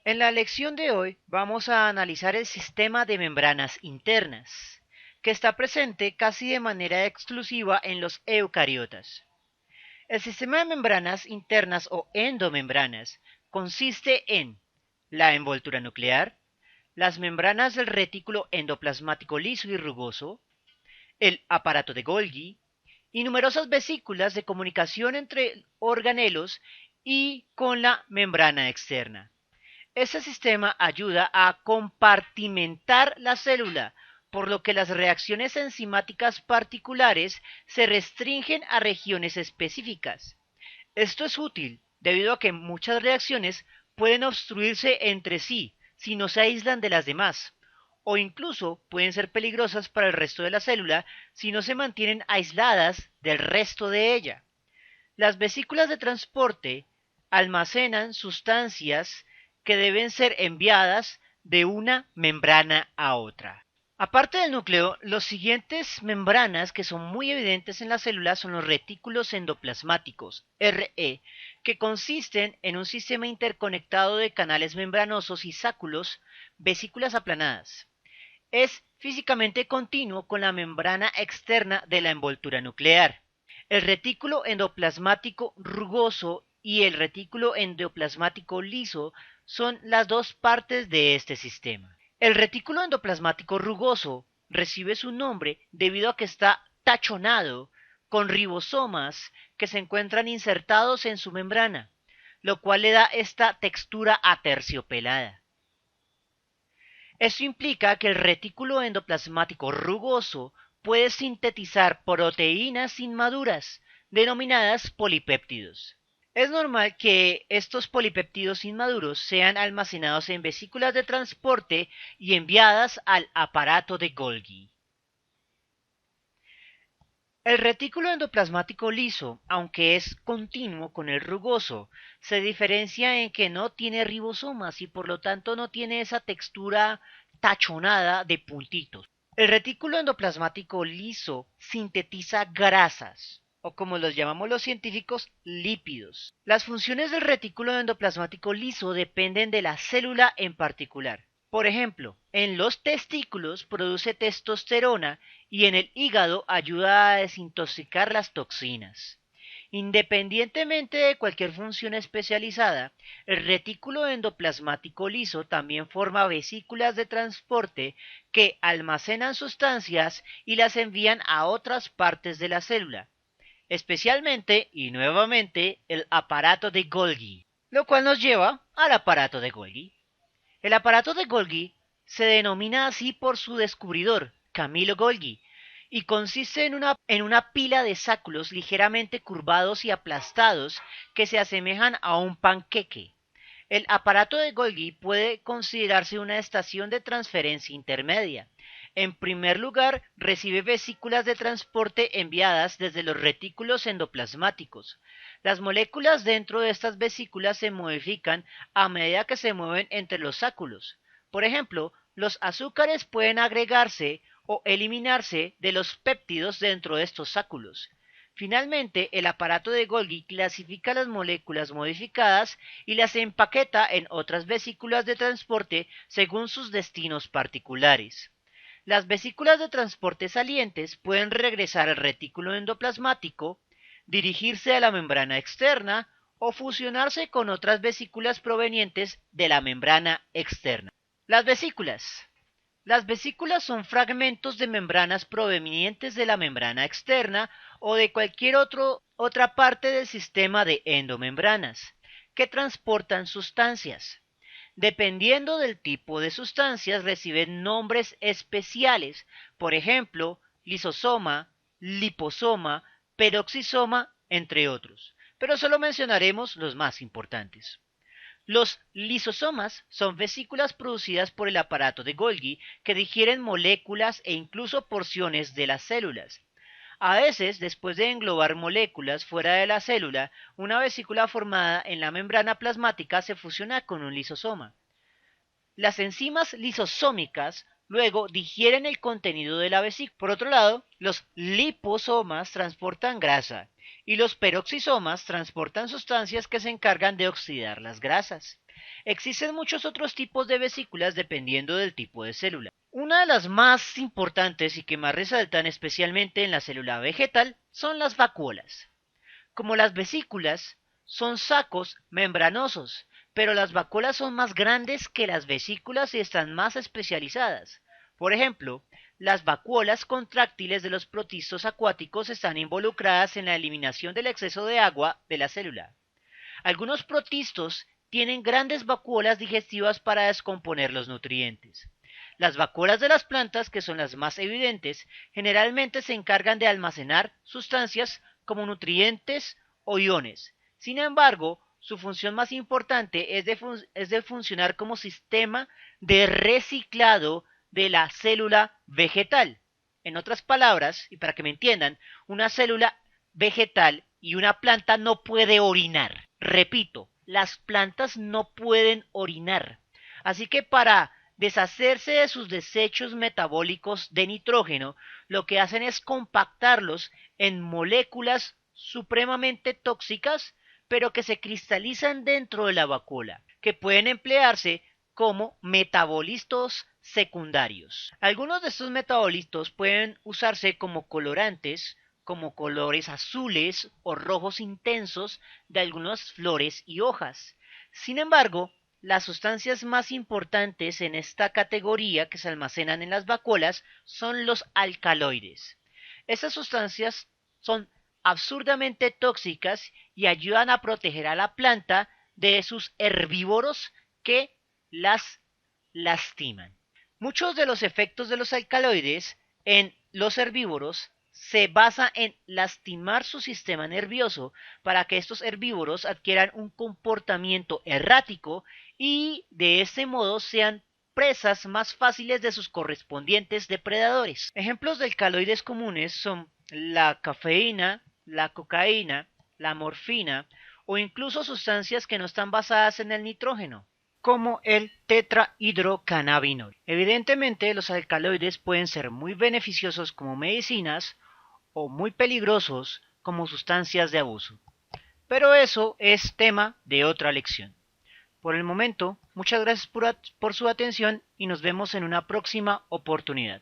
En la lección de hoy vamos a analizar el sistema de membranas internas, que está presente casi de manera exclusiva en los eucariotas. El sistema de membranas internas o endomembranas consiste en la envoltura nuclear, las membranas del retículo endoplasmático liso y rugoso, el aparato de Golgi y numerosas vesículas de comunicación entre organelos y con la membrana externa. Este sistema ayuda a compartimentar la célula, por lo que las reacciones enzimáticas particulares se restringen a regiones específicas. Esto es útil debido a que muchas reacciones pueden obstruirse entre sí si no se aíslan de las demás, o incluso pueden ser peligrosas para el resto de la célula si no se mantienen aisladas del resto de ella. Las vesículas de transporte almacenan sustancias que deben ser enviadas de una membrana a otra. Aparte del núcleo, los siguientes membranas que son muy evidentes en las células son los retículos endoplasmáticos, RE, que consisten en un sistema interconectado de canales membranosos y sáculos, vesículas aplanadas. Es físicamente continuo con la membrana externa de la envoltura nuclear. El retículo endoplasmático rugoso y el retículo endoplasmático liso son las dos partes de este sistema. El retículo endoplasmático rugoso recibe su nombre debido a que está tachonado con ribosomas que se encuentran insertados en su membrana, lo cual le da esta textura aterciopelada. Esto implica que el retículo endoplasmático rugoso puede sintetizar proteínas inmaduras, denominadas polipéptidos. Es normal que estos polipéptidos inmaduros sean almacenados en vesículas de transporte y enviadas al aparato de Golgi. El retículo endoplasmático liso, aunque es continuo con el rugoso, se diferencia en que no tiene ribosomas y por lo tanto no tiene esa textura tachonada de puntitos. El retículo endoplasmático liso sintetiza grasas, o como los llamamos los científicos, lípidos. Las funciones del retículo endoplasmático liso dependen de la célula en particular. Por ejemplo, en los testículos produce testosterona y en el hígado ayuda a desintoxicar las toxinas. Independientemente de cualquier función especializada, el retículo endoplasmático liso también forma vesículas de transporte que almacenan sustancias y las envían a otras partes de la célula, especialmente y nuevamente el aparato de Golgi, lo cual nos lleva al aparato de Golgi. El aparato de Golgi se denomina así por su descubridor, Camillo Golgi, y consiste en una pila de sáculos ligeramente curvados y aplastados que se asemejan a un panqueque. El aparato de Golgi puede considerarse una estación de transferencia intermedia. En primer lugar, recibe vesículas de transporte enviadas desde los retículos endoplasmáticos. Las moléculas dentro de estas vesículas se modifican a medida que se mueven entre los sáculos. Por ejemplo, los azúcares pueden agregarse o eliminarse de los péptidos dentro de estos sáculos. Finalmente, el aparato de Golgi clasifica las moléculas modificadas y las empaqueta en otras vesículas de transporte según sus destinos particulares. Las vesículas de transporte salientes pueden regresar al retículo endoplasmático, dirigirse a la membrana externa o fusionarse con otras vesículas provenientes de la membrana externa. Las vesículas. Las vesículas son fragmentos de membranas provenientes de la membrana externa o de cualquier otra parte del sistema de endomembranas que transportan sustancias. Dependiendo del tipo de sustancias, reciben nombres especiales, por ejemplo, lisosoma, liposoma, peroxisoma, entre otros. Pero solo mencionaremos los más importantes. Los lisosomas son vesículas producidas por el aparato de Golgi que digieren moléculas e incluso porciones de las células. A veces, después de englobar moléculas fuera de la célula, una vesícula formada en la membrana plasmática se fusiona con un lisosoma. Las enzimas lisosómicas luego digieren el contenido de la vesícula. Por otro lado, los liposomas transportan grasa y los peroxisomas transportan sustancias que se encargan de oxidar las grasas. Existen muchos otros tipos de vesículas dependiendo del tipo de célula. Una de las más importantes y que más resaltan especialmente en la célula vegetal son las vacuolas. Como las vesículas, son sacos membranosos, pero las vacuolas son más grandes que las vesículas y están más especializadas. Por ejemplo, las vacuolas contráctiles de los protistos acuáticos están involucradas en la eliminación del exceso de agua de la célula. Algunos protistos tienen grandes vacuolas digestivas para descomponer los nutrientes. Las vacuolas de las plantas, que son las más evidentes, generalmente se encargan de almacenar sustancias como nutrientes o iones. Sin embargo, su función más importante es de funcionar como sistema de reciclado de la célula vegetal. En otras palabras, y para que me entiendan, una célula vegetal y una planta no puede orinar. Repito, las plantas no pueden orinar. Así que para deshacerse de sus desechos metabólicos de nitrógeno, lo que hacen es compactarlos en moléculas supremamente tóxicas, pero que se cristalizan dentro de la vacuola, que pueden emplearse como metabolitos secundarios. Algunos de estos metabolitos pueden usarse como colorantes, como colores azules o rojos intensos de algunas flores y hojas. Sin embargo, las sustancias más importantes en esta categoría que se almacenan en las vacuolas son los alcaloides. Estas sustancias son absurdamente tóxicas y ayudan a proteger a la planta de sus herbívoros que las lastiman. Muchos de los efectos de los alcaloides en los herbívoros se basa en lastimar su sistema nervioso para que estos herbívoros adquieran un comportamiento errático y de este modo sean presas más fáciles de sus correspondientes depredadores. Ejemplos de alcaloides comunes son la cafeína, la cocaína, la morfina o incluso sustancias que no están basadas en el nitrógeno, como el tetrahidrocannabinol. Evidentemente, los alcaloides pueden ser muy beneficiosos como medicinas o muy peligrosos como sustancias de abuso. Pero eso es tema de otra lección. Por el momento, muchas gracias por su atención y nos vemos en una próxima oportunidad.